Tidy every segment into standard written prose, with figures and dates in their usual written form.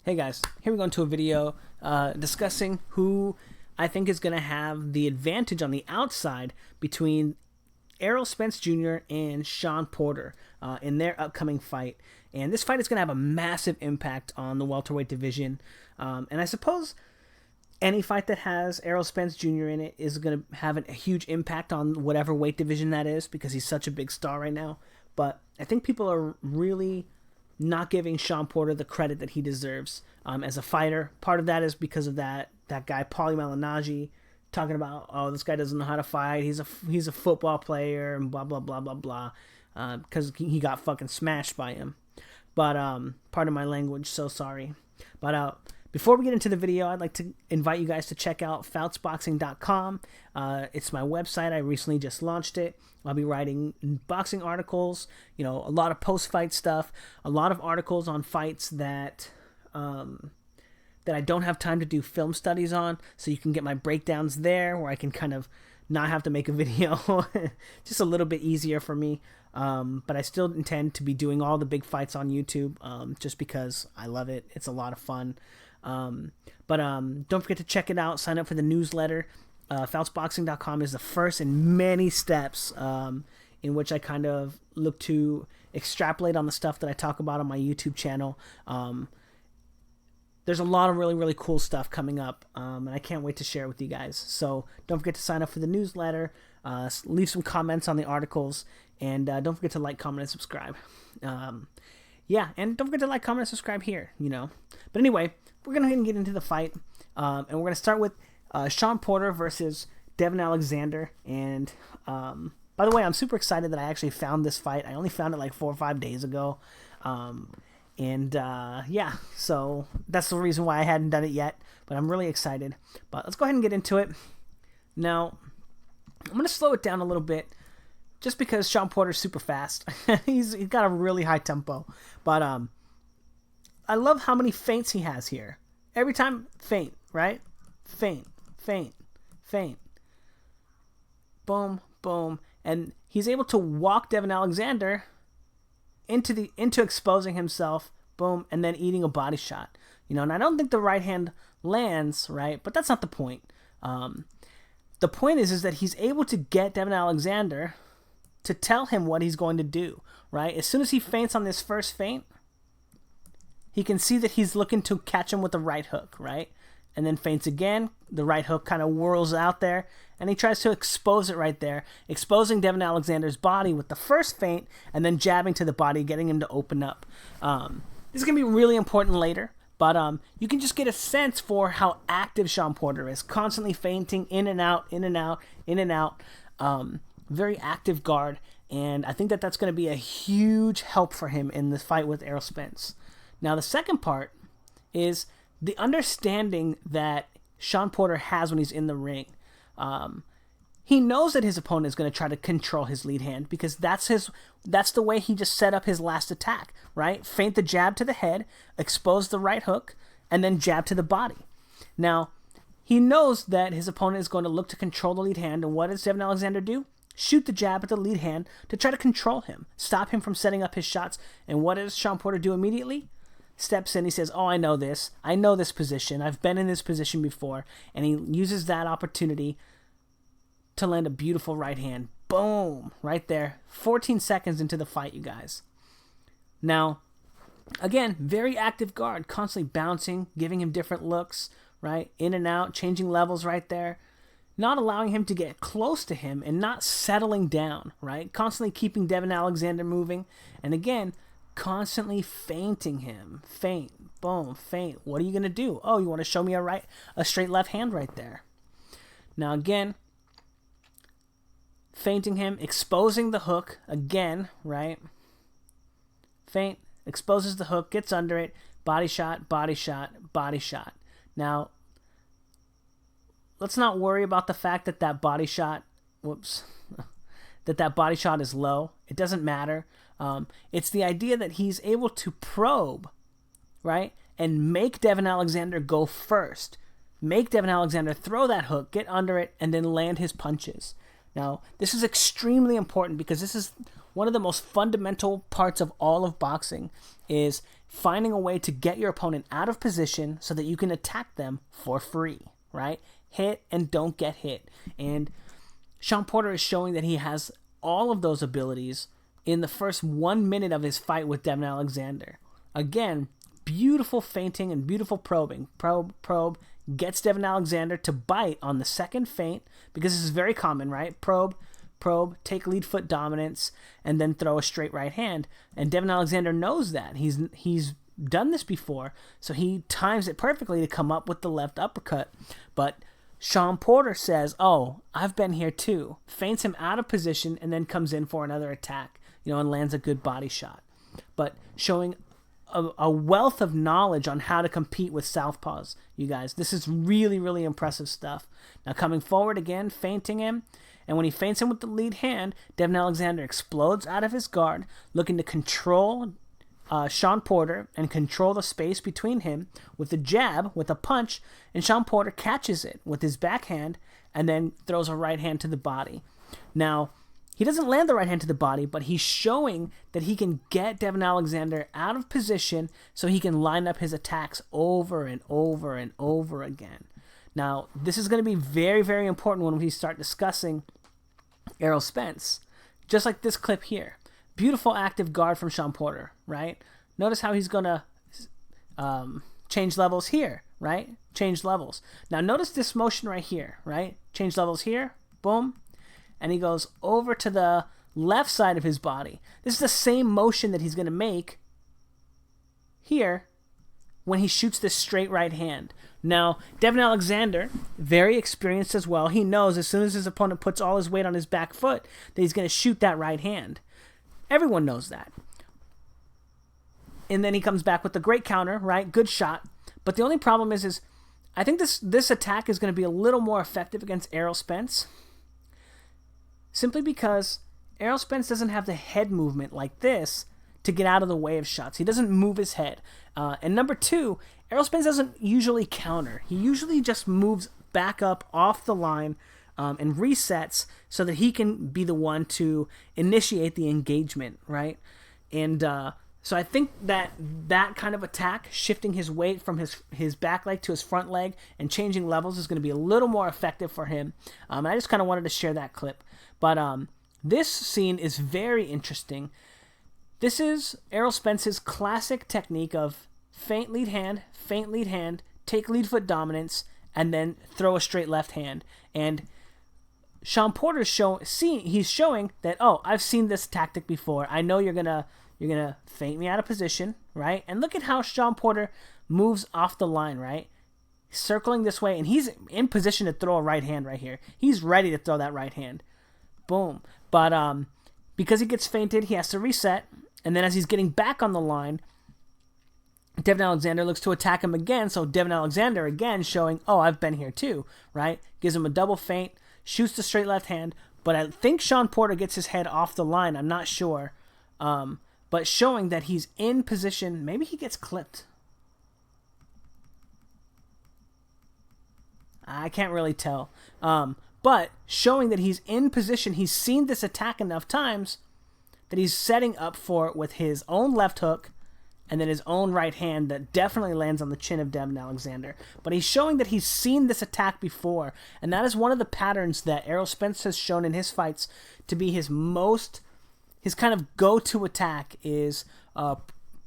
Hey guys, here we go into a video discussing who I think is going to have the advantage on the outside between Errol Spence Jr. and Shawn Porter in their upcoming fight. And this fight is going to have a massive impact on the welterweight division. And I suppose any fight that has Errol Spence Jr. in it is going to have a huge impact on whatever weight division that is because he's such a big star right now. But I think people are really not giving Shawn Porter the credit that he deserves as a fighter. Part of that is because of that guy Paulie Malignaggi talking about, oh, this guy doesn't know how to fight. He's a football player and blah blah blah blah blah because he got fucking smashed by him. But pardon my language, so sorry. But before we get into the video, I'd like to invite you guys to check out foutsboxing.com. It's my website. I recently just launched it. I'll be writing boxing articles, a lot of post-fight stuff, a lot of articles on fights that I don't have time to do film studies on, so you can get my breakdowns there where I can kind of not have to make a video. Just a little bit easier for me. But I still intend to be doing all the big fights on YouTube just because I love it. It's a lot of fun. But don't forget to check it out. Sign up for the newsletter. Foutsboxing.com is the first in many steps in which I kind of look to extrapolate on the stuff that I talk about on my YouTube channel. There's a lot of really, really cool stuff coming up, and I can't wait to share it with you guys. So don't forget to sign up for the newsletter, leave some comments on the articles, and don't forget to like, comment, and subscribe. Yeah, and don't forget to like, comment, and subscribe here, But anyway, we're going to get into the fight, and we're going to start with Shawn Porter versus Devin Alexander. And by the way, I'm super excited that I actually found this fight. I only found it like 4 or 5 days ago. Yeah, so that's the reason why I hadn't done it yet. But I'm really excited. But let's go ahead and get into it. Now, I'm going to slow it down a little bit just because Shawn Porter's super fast. He's got a really high tempo. But I love how many feints he has here. Every time, feint, right? Feint. Boom, boom. And he's able to walk Devin Alexander into exposing himself, boom, and then eating a body shot. And I don't think the right hand lands, right? But that's not the point. The point is that he's able to get Devin Alexander to tell him what he's going to do, right? As soon as he feints on this first feint, he can see that he's looking to catch him with the right hook, right? And then feints again. The right hook kind of whirls out there, and he tries to expose it right there, exposing Devin Alexander's body with the first feint, and then jabbing to the body, getting him to open up. This is going to be really important later, but you can just get a sense for how active Shawn Porter is, constantly feinting in and out, in and out, in and out. Very active guard, and I think that that's going to be a huge help for him in the fight with Errol Spence. Now, the second part is the understanding that Shawn Porter has when he's in the ring. He knows that his opponent is going to try to control his lead hand because that's the way he just set up his last attack, right? Feint the jab to the head, expose the right hook, and then jab to the body. Now, he knows that his opponent is going to look to control the lead hand, and what does Devin Alexander do? Shoot the jab at the lead hand to try to control him, stop him from setting up his shots. And what does Shawn Porter do immediately? Steps in, he says, oh, I know this position, I've been in this position before, and he uses that opportunity to land a beautiful right hand. Boom, right there, 14 seconds into the fight, you guys. Now, again, very active guard, constantly bouncing, giving him different looks, right, in and out, changing levels right there, not allowing him to get close to him and not settling down, right, constantly keeping Devin Alexander moving, and again, constantly feinting him. Feint, boom, feint. What are you going to do? Oh, you want to show me a straight left hand right there. Now again, feinting him, exposing the hook again, right? Feint, exposes the hook, gets under it, body shot, body shot, body shot. Now, let's not worry about the fact that body shot, that body shot is low. It doesn't matter. It's the idea that he's able to probe, right, and make Devin Alexander go first. Make Devin Alexander throw that hook, get under it, and then land his punches. Now, this is extremely important because this is one of the most fundamental parts of all of boxing is finding a way to get your opponent out of position so that you can attack them for free, right? Hit and don't get hit. And Shawn Porter is showing that he has all of those abilities in the first 1 minute of his fight with Devin Alexander. Again, beautiful feinting and beautiful probing. Probe, gets Devin Alexander to bite on the second feint, because this is very common, right? Probe, take lead foot dominance, and then throw a straight right hand. And Devin Alexander knows that. He's done this before, so he times it perfectly to come up with the left uppercut. But Shawn Porter says, oh, I've been here too. Feints him out of position and then comes in for another attack, and lands a good body shot. But showing a wealth of knowledge on how to compete with southpaws, you guys. This is really, really impressive stuff. Now coming forward again, feinting him. And when he feints him with the lead hand, Devin Alexander explodes out of his guard, looking to control Shawn Porter and control the space between him with a jab, with a punch, and Shawn Porter catches it with his backhand and then throws a right hand to the body. Now, he doesn't land the right hand to the body, but he's showing that he can get Devin Alexander out of position so he can line up his attacks over and over and over again. Now, this is going to be very, very important when we start discussing Errol Spence. Just like this clip here. Beautiful active guard from Shawn Porter, right? Notice how he's going to change levels here, right? Change levels. Now, notice this motion right here, right? Change levels here, boom. And he goes over to the left side of his body. This is the same motion that he's going to make here when he shoots this straight right hand. Now, Devin Alexander, very experienced as well. He knows as soon as his opponent puts all his weight on his back foot that he's going to shoot that right hand. Everyone knows that. And then he comes back with the great counter, right? Good shot. But the only problem is I think this attack is going to be a little more effective against Errol Spence, simply because Errol Spence doesn't have the head movement like this to get out of the way of shots. He doesn't move his head. And number two, Errol Spence doesn't usually counter. He usually just moves back up off the line and resets so that he can be the one to initiate the engagement, right? And so I think that kind of attack, shifting his weight from his back leg to his front leg and changing levels, is going to be a little more effective for him. I just kind of wanted to share that clip. But this scene is very interesting. This is Errol Spence's classic technique of feint lead hand, take lead foot dominance, and then throw a straight left hand. And Shawn Porter's he's showing that, oh, I've seen this tactic before. I know you're gonna feint me out of position, right? And look at how Shawn Porter moves off the line, right? Circling this way, and he's in position to throw a right hand right here. He's ready to throw that right hand. Boom. But because he gets feinted, he has to reset. And then as he's getting back on the line, Devin Alexander looks to attack him again. So Devin Alexander again showing, oh, I've been here too, right? Gives him a double feint, shoots the straight left hand. But I think Shawn Porter gets his head off the line. I'm not sure. But showing that he's in position. Maybe he gets clipped. I can't really tell. But showing that he's in position, he's seen this attack enough times that he's setting up for it with his own left hook and then his own right hand that definitely lands on the chin of Devin Alexander. But he's showing that he's seen this attack before, and that is one of the patterns that Errol Spence has shown in his fights to be his kind of go-to attack is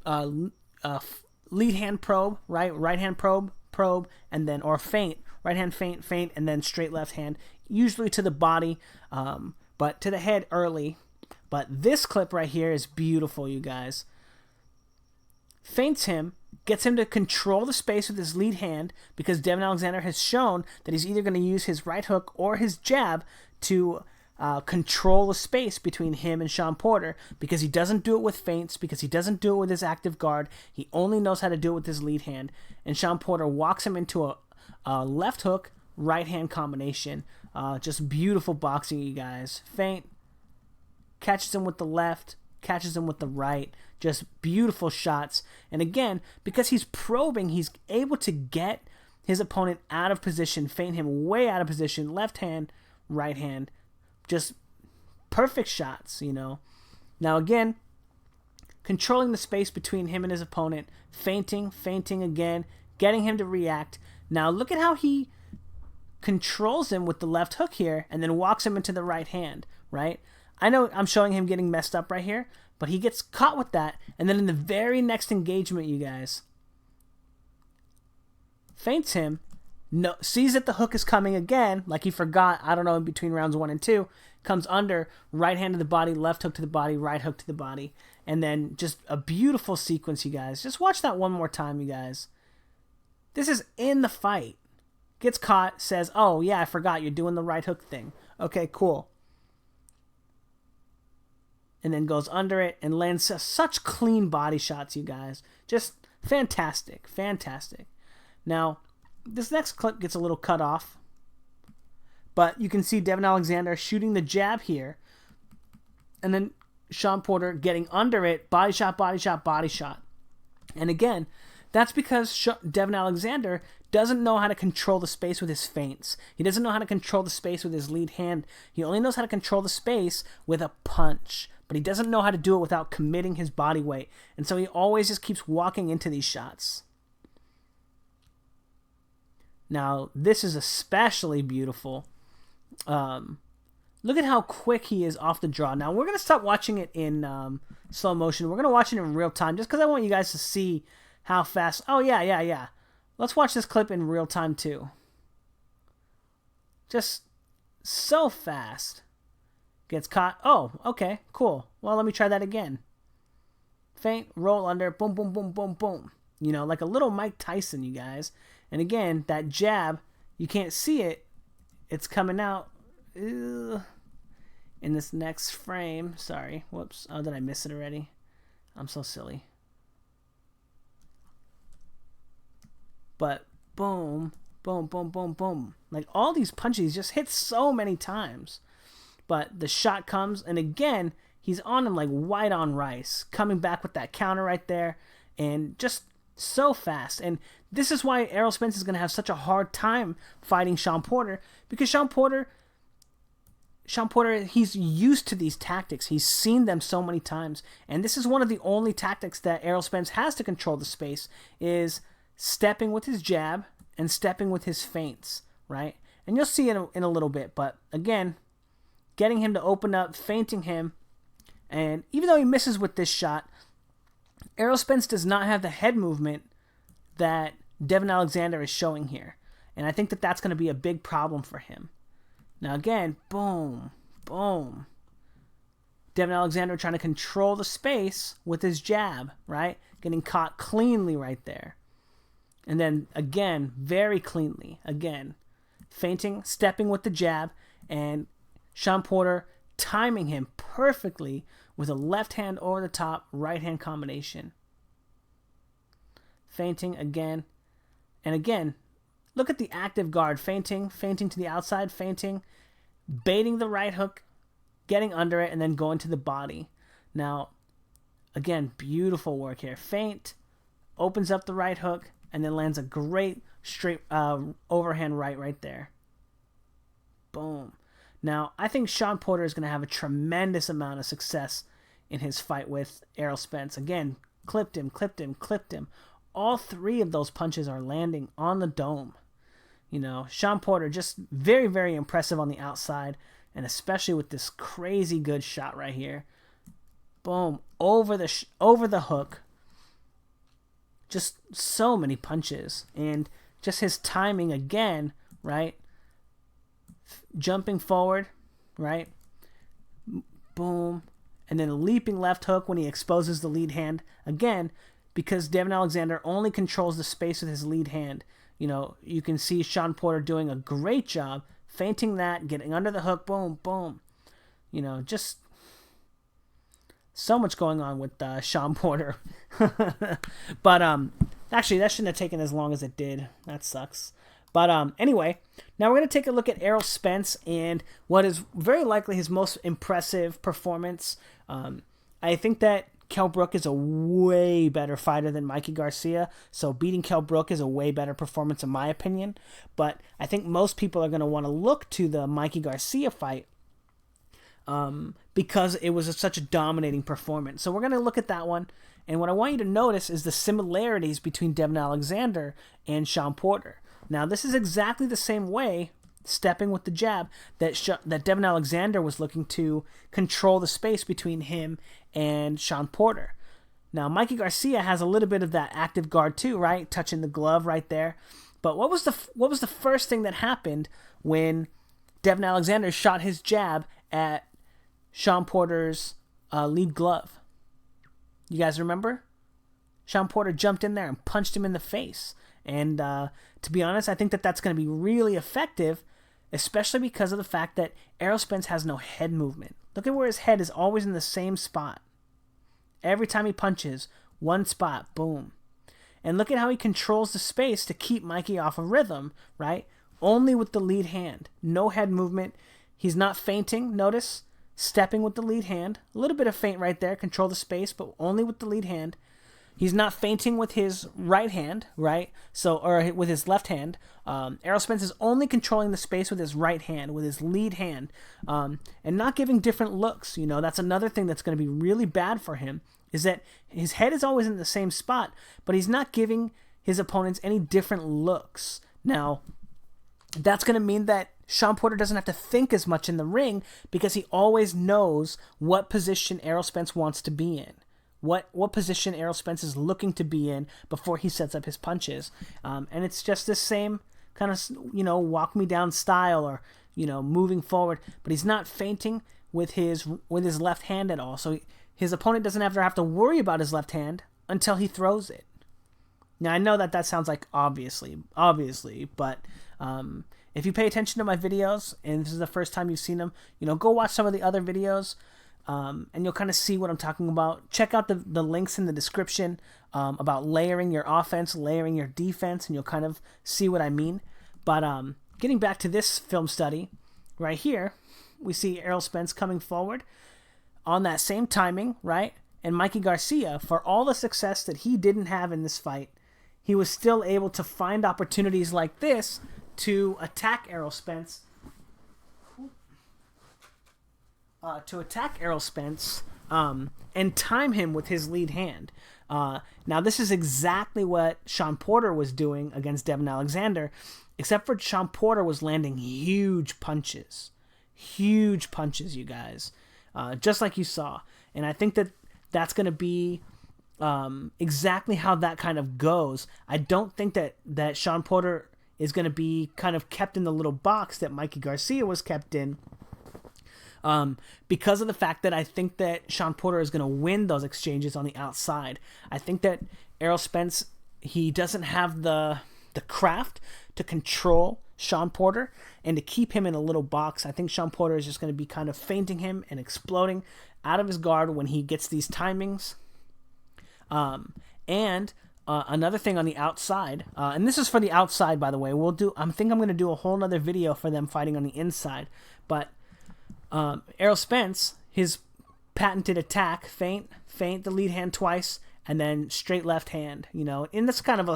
lead hand probe, right hand probe, and then, or feint, right hand feint, and then straight left hand, usually to the body, but to the head early. But this clip right here is beautiful, you guys. Feints him, gets him to control the space with his lead hand, because Devin Alexander has shown that he's either going to use his right hook or his jab to control the space between him and Shawn Porter, because he doesn't do it with feints, because he doesn't do it with his active guard. He only knows how to do it with his lead hand. And Shawn Porter walks him into a left hook, right hand combination. Just beautiful boxing, you guys. Feint, catches him with the left, catches him with the right. Just beautiful shots. And again, because he's probing, he's able to get his opponent out of position, feint him way out of position, left hand, right hand. Just perfect shots, Now again, controlling the space between him and his opponent, feinting again, getting him to react. Now look at how he controls him with the left hook here and then walks him into the right hand, right? I know I'm showing him getting messed up right here, but he gets caught with that, and then in the very next engagement, you guys, feints him, sees that the hook is coming again, like he forgot, I don't know, in between rounds 1 and 2, comes under, right hand to the body, left hook to the body, right hook to the body, and then just a beautiful sequence, you guys. Just watch that one more time, you guys. This is in the fight. Gets caught, says, oh, yeah, I forgot, you're doing the right hook thing. Okay, cool. And then goes under it and lands such clean body shots, you guys. Just fantastic, fantastic. Now, this next clip gets a little cut off, but you can see Devin Alexander shooting the jab here, and then Shawn Porter getting under it, body shot, body shot, body shot. And again, that's because Devin Alexander doesn't know how to control the space with his feints. He doesn't know how to control the space with his lead hand. He only knows how to control the space with a punch, but he doesn't know how to do it without committing his body weight. And so he always just keeps walking into these shots. Now, this is especially beautiful. Look at how quick he is off the draw. Now, we're going to stop watching it in slow motion. We're going to watch it in real time just because I want you guys to see how fast. Oh, yeah. Let's watch this clip in real time, too. Just so fast. Gets caught. Oh, okay, cool. Well, let me try that again. Feint, roll under, boom, boom, boom, boom, boom. You know, like a little Mike Tyson, you guys. And again, that jab, you can't see it. It's coming out in this next frame. Sorry. Whoops. Oh, did I miss it already? I'm so silly. But boom, boom, boom, boom, boom. Like all these punches just hit so many times. But the shot comes, and again, he's on him like white on rice. Coming back with that counter right there. And just so fast. And this is why Errol Spence is going to have such a hard time fighting Shawn Porter. Because Shawn Porter, he's used to these tactics. He's seen them so many times. And this is one of the only tactics that Errol Spence has to control the space, is stepping with his jab and stepping with his feints, right? And you'll see it in a little bit. But again, getting him to open up, feinting him. And even though he misses with this shot, Errol Spence does not have the head movement that Devin Alexander is showing here. And I think that that's going to be a big problem for him. Now again, boom, boom. Devin Alexander trying to control the space with his jab, right? Getting caught cleanly right there. And then again, very cleanly, again, feinting, stepping with the jab, and Shawn Porter timing him perfectly with a left hand over the top, right hand combination. Feinting again. And again, look at the active guard. Feinting to the outside, feinting, baiting the right hook, getting under it, and then going to the body. Now, again, beautiful work here. Feint, opens up the right hook, and then lands a great straight overhand right there. Boom. Now, I think Shawn Porter is going to have a tremendous amount of success in his fight with Errol Spence. Again, clipped him. All three of those punches are landing on the dome. You know, Shawn Porter just very, very impressive on the outside, and especially with this crazy good shot right here. Boom, over the hook. Just so many punches, and just his timing again, right? Jumping forward, right? Boom. And then a leaping left hook when he exposes the lead hand. Again, because Devin Alexander only controls the space with his lead hand. You know, you can see Shawn Porter doing a great job, feinting that, getting under the hook, boom, boom. You know, just so much going on with Shawn Porter. But actually, that shouldn't have taken as long as it did. That sucks. But anyway, now we're going to take a look at Errol Spence and what is very likely his most impressive performance. I think that Kell Brook is a way better fighter than Mikey Garcia, so beating Kell Brook is a way better performance in my opinion. But I think most people are going to want to look to the Mikey Garcia fight because it was such a dominating performance. So we're going to look at that one. And what I want you to notice is the similarities between Devin Alexander and Shawn Porter. Now, this is exactly the same way, stepping with the jab, that Devin Alexander was looking to control the space between him and Shawn Porter. Now, Mikey Garcia has a little bit of that active guard too, right? Touching the glove right there. But what was the first thing that happened when Devin Alexander shot his jab at Shawn Porter's lead glove? You guys remember? Shawn Porter jumped in there and punched him in the face. And to be honest, I think that that's going to be really effective, especially because of the fact that Errol Spence has no head movement. Look at where his head is always in the same spot. Every time he punches, one spot, boom. And look at how he controls the space to keep Mikey off of rhythm, right? Only with the lead hand. No head movement. He's not feinting, notice? Stepping with the lead hand. A little bit of feint right there, control the space, but only with the lead hand. He's not feinting with his right hand, right? Or with his left hand. Errol Spence is only controlling the space with his right hand, with his lead hand, and not giving different looks. You know, that's another thing that's going to be really bad for him, is that his head is always in the same spot, but he's not giving his opponents any different looks. Now, that's going to mean that Shawn Porter doesn't have to think as much in the ring because he always knows what position Errol Spence wants to be in. What position Errol Spence is looking to be in before he sets up his punches. And it's just this same kind of, walk me down style, or, moving forward. But he's not feinting with his left hand at all. So his opponent doesn't have to worry about his left hand until he throws it. Now, I know that sounds like obviously, but if you pay attention to my videos, and this is the first time you've seen them, go watch some of the other videos. And you'll kind of see what I'm talking about. Check out the links in the description about layering your offense, layering your defense, and you'll kind of see what I mean. But getting back to this film study, right here, we see Errol Spence coming forward on that same timing, right? And Mikey Garcia, for all the success that he didn't have in this fight, he was still able to find opportunities like this to attack Errol Spence. And time him with his lead hand. Now, this is exactly what Shawn Porter was doing against Devin Alexander, except for Shawn Porter was landing huge punches. Huge punches, you guys. Just like you saw. And I think that's going to be exactly how that kind of goes. I don't think that Shawn Porter is going to be kind of kept in the little box that Mikey Garcia was kept in. Because of the fact that I think that Shawn Porter is going to win those exchanges on the outside. I think that Errol Spence, he doesn't have the craft to control Shawn Porter and to keep him in a little box. I think Shawn Porter is just going to be kind of feinting him and exploding out of his guard when he gets these timings. Another thing on the outside, and this is for the outside, by the way. I think I'm going to do a whole nother video for them fighting on the inside, but Errol Spence, his patented attack, feint the lead hand twice, and then straight left hand, and that's kind of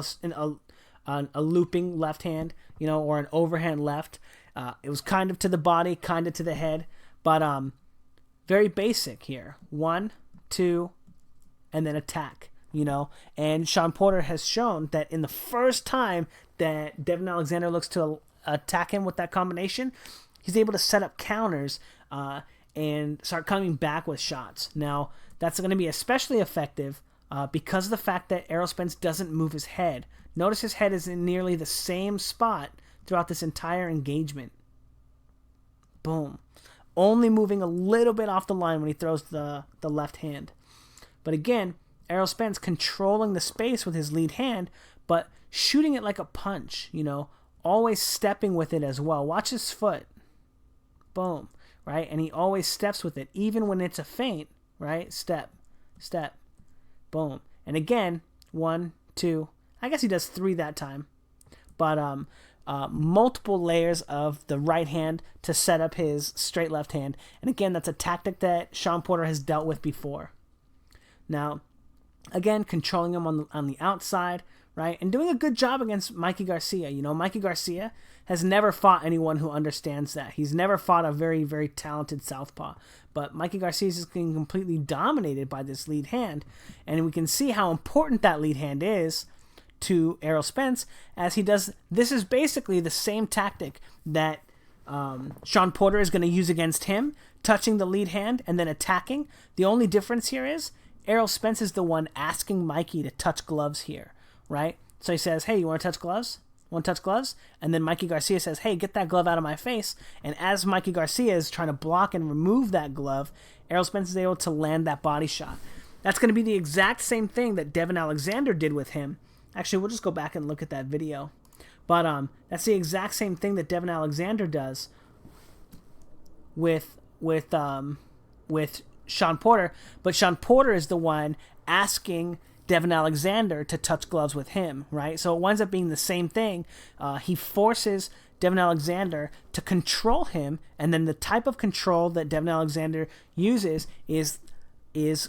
a looping left hand, or an overhand left. It was kind of to the body, kind of to the head, but very basic here. 1, 2, and then attack, and Shawn Porter has shown that in the first time that Devin Alexander looks to attack him with that combination, he's able to set up counters and start coming back with shots. Now, that's going to be especially effective because of the fact that Errol Spence doesn't move his head. Notice his head is in nearly the same spot throughout this entire engagement. Boom. Only moving a little bit off the line when he throws the left hand. But again, Errol Spence controlling the space with his lead hand, but shooting it like a punch, always stepping with it as well. Watch his foot. Boom. Right? And he always steps with it, even when it's a feint, right? Step, boom. And again, 1, 2, I guess he does 3 that time. But multiple layers of the right hand to set up his straight left hand. And again, that's a tactic that Shawn Porter has dealt with before. Now, again, controlling him on the outside, right? And doing a good job against Mikey Garcia. Mikey Garcia has never fought anyone who understands that. He's never fought a very, very talented southpaw. but Mikey Garcia is just getting completely dominated by this lead hand, and we can see how important that lead hand is to Errol Spence as he does. This is basically the same tactic that Shawn Porter is going to use against him, touching the lead hand and then attacking. The only difference here is Errol Spence is the one asking Mikey to touch gloves here, right? So he says, hey, you want to touch gloves? Want to touch gloves? And then Mikey Garcia says, hey, get that glove out of my face. And as Mikey Garcia is trying to block and remove that glove, Errol Spence is able to land that body shot. That's going to be the exact same thing that Devin Alexander did with him. Actually, we'll just go back and look at that video. But that's the exact same thing that Devin Alexander does with Shawn Porter. But Shawn Porter is the one asking Devin Alexander to touch gloves with him, right? So it winds up being the same thing. He forces Devin Alexander to control him, and then the type of control that Devin Alexander uses is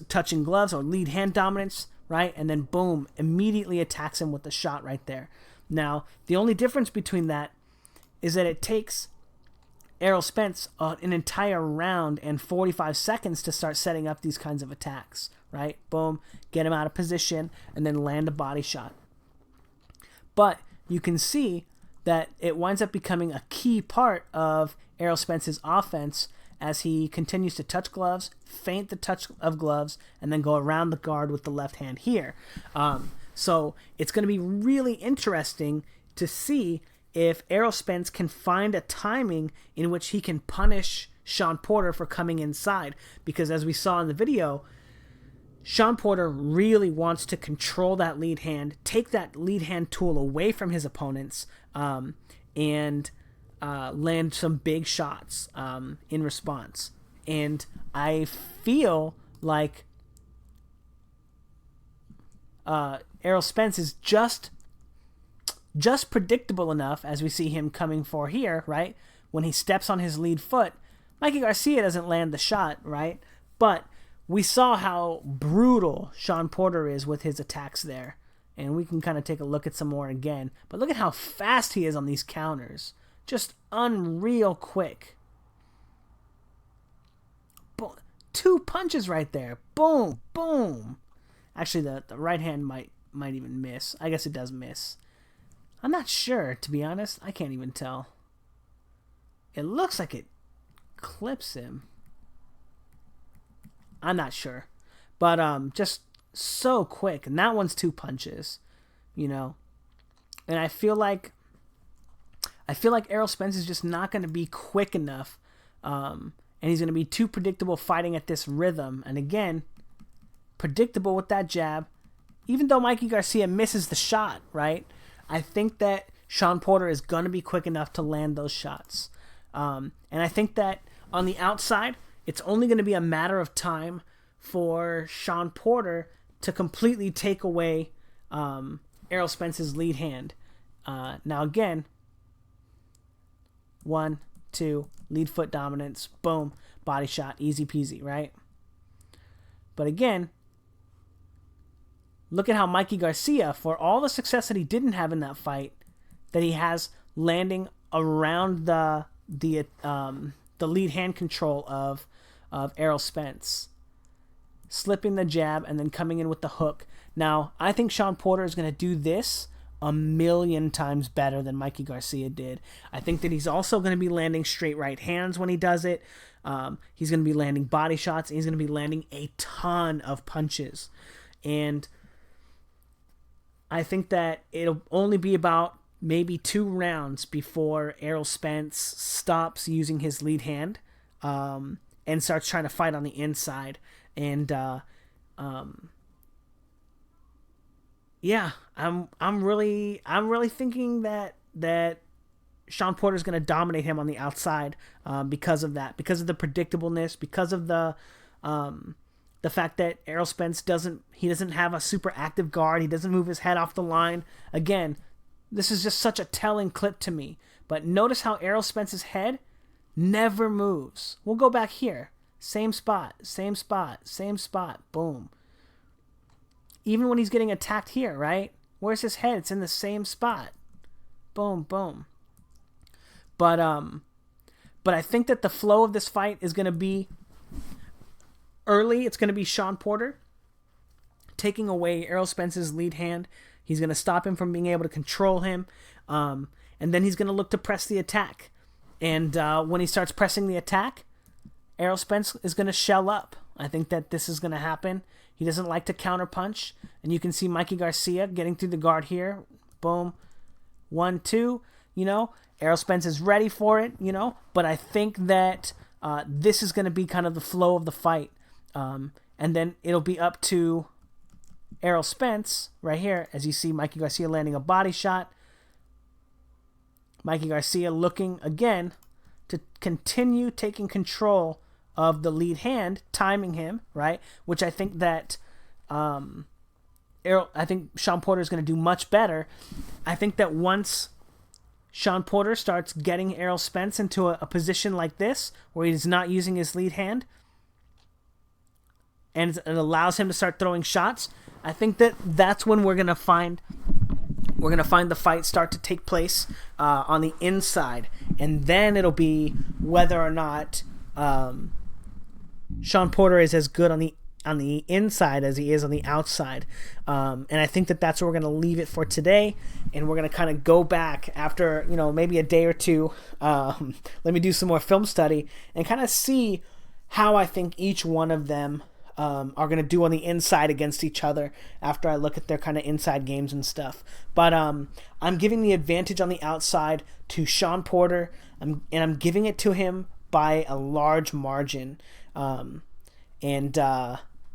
touching gloves or lead hand dominance, right? And then boom, immediately attacks him with the shot right there. Now, the only difference between that is that it takes Errol Spence an entire round and 45 seconds to start setting up these kinds of attacks, right? Boom, get him out of position, and then land a body shot. But you can see that it winds up becoming a key part of Errol Spence's offense as he continues to touch gloves, feint the touch of gloves, and then go around the guard with the left hand here. So it's going to be really interesting to see if Errol Spence can find a timing in which he can punish Shawn Porter for coming inside. Because as we saw in the video, Shawn Porter really wants to control that lead hand, take that lead hand tool away from his opponents, and land some big shots in response. And I feel like Errol Spence is just predictable enough as we see him coming for here, right? When he steps on his lead foot, Mikey Garcia doesn't land the shot, right? But we saw how brutal Shawn Porter is with his attacks there. And we can kind of take a look at some more again. But look at how fast he is on these counters. Just unreal quick. Boom. 2 punches right there. Boom, boom. Actually, the right hand might even miss. I guess it does miss. I'm not sure, to be honest. I can't even tell. It looks like it clips him. I'm not sure. But just so quick. And that one's 2 punches, you know. And I feel like Errol Spence is just not going to be quick enough. And he's going to be too predictable fighting at this rhythm. And again, predictable with that jab. Even though Mikey Garcia misses the shot, right? I think that Shawn Porter is going to be quick enough to land those shots. And I think that on the outside, it's only going to be a matter of time for Shawn Porter to completely take away Errol Spence's lead hand. Now again, 1, 2, lead foot dominance, boom, body shot, easy peasy, right? But again, look at how Mikey Garcia, for all the success that he didn't have in that fight, that he has landing around the lead hand control of Errol Spence, slipping the jab and then coming in with the hook. Now, I think Shawn Porter is going to do this 1,000,000 times better than Mikey Garcia did. I think that he's also going to be landing straight right hands when he does it. He's going to be landing body shots. And he's going to be landing a ton of punches. And I think that it'll only be about maybe 2 rounds before Errol Spence stops using his lead hand and starts trying to fight on the inside. And yeah, I'm really thinking that Shawn Porter is going to dominate him on the outside because of that, because of the predictableness, because of the fact that Errol Spence doesn't have a super active guard. He doesn't move his head off the line. Again, this is just such a telling clip to me. But notice how Errol Spence's head never moves. We'll go back here. Same spot, same spot, same spot. Boom. Even when he's getting attacked here, right? Where's his head? It's in the same spot. Boom, boom. But I think that the flow of this fight is going to be Early, it's going to be Shawn Porter taking away Errol Spence's lead hand. He's going to stop him from being able to control him. And then he's going to look to press the attack. And when he starts pressing the attack, Errol Spence is going to shell up. I think that this is going to happen. He doesn't like to counterpunch. And you can see Mikey Garcia getting through the guard here. Boom. 1, 2. Errol Spence is ready for it, But I think that this is going to be kind of the flow of the fight. And then it'll be up to Errol Spence right here, as you see Mikey Garcia landing a body shot. Mikey Garcia looking again to continue taking control of the lead hand, timing him, right? Which I think that Shawn Porter is going to do much better. I think that once Shawn Porter starts getting Errol Spence into a position like this, where he's not using his lead hand, and it allows him to start throwing shots, I think that that's when we're gonna find the fight start to take place on the inside, and then it'll be whether or not Shawn Porter is as good on the inside as he is on the outside, and I think that that's where we're gonna leave it for today, and we're gonna kind of go back after maybe a day or two. Let me do some more film study and kind of see how I think each one of them are going to do on the inside against each other after I look at their kind of inside games and stuff. But I'm giving the advantage on the outside to Shawn Porter, and I'm giving it to him by a large margin.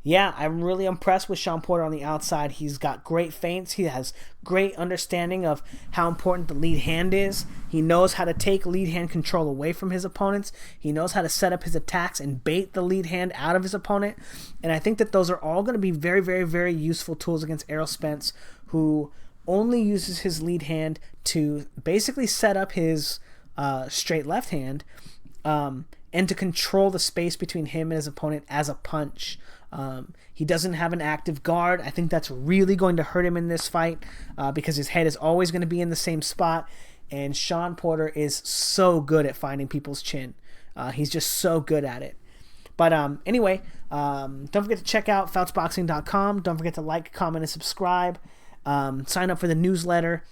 Yeah, I'm really impressed with Shawn Porter on the outside. He's got great feints. He has great understanding of how important the lead hand is. He knows how to take lead hand control away from his opponents. He knows how to set up his attacks and bait the lead hand out of his opponent. And I think that those are all going to be very, very, very useful tools against Errol Spence, who only uses his lead hand to basically set up his straight left hand and to control the space between him and his opponent as a punch. He doesn't have an active guard. I think that's really going to hurt him in this fight because his head is always going to be in the same spot, and Shawn Porter is so good at finding people's chin. He's just so good at it. But anyway, don't forget to check out FouchBoxing.com. Don't forget to like, comment, and subscribe. Sign up for the newsletter,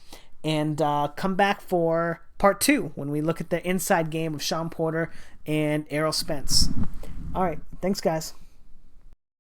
and come back for part 2 when we look at the inside game of Shawn Porter and Errol Spence. All right, thanks, guys.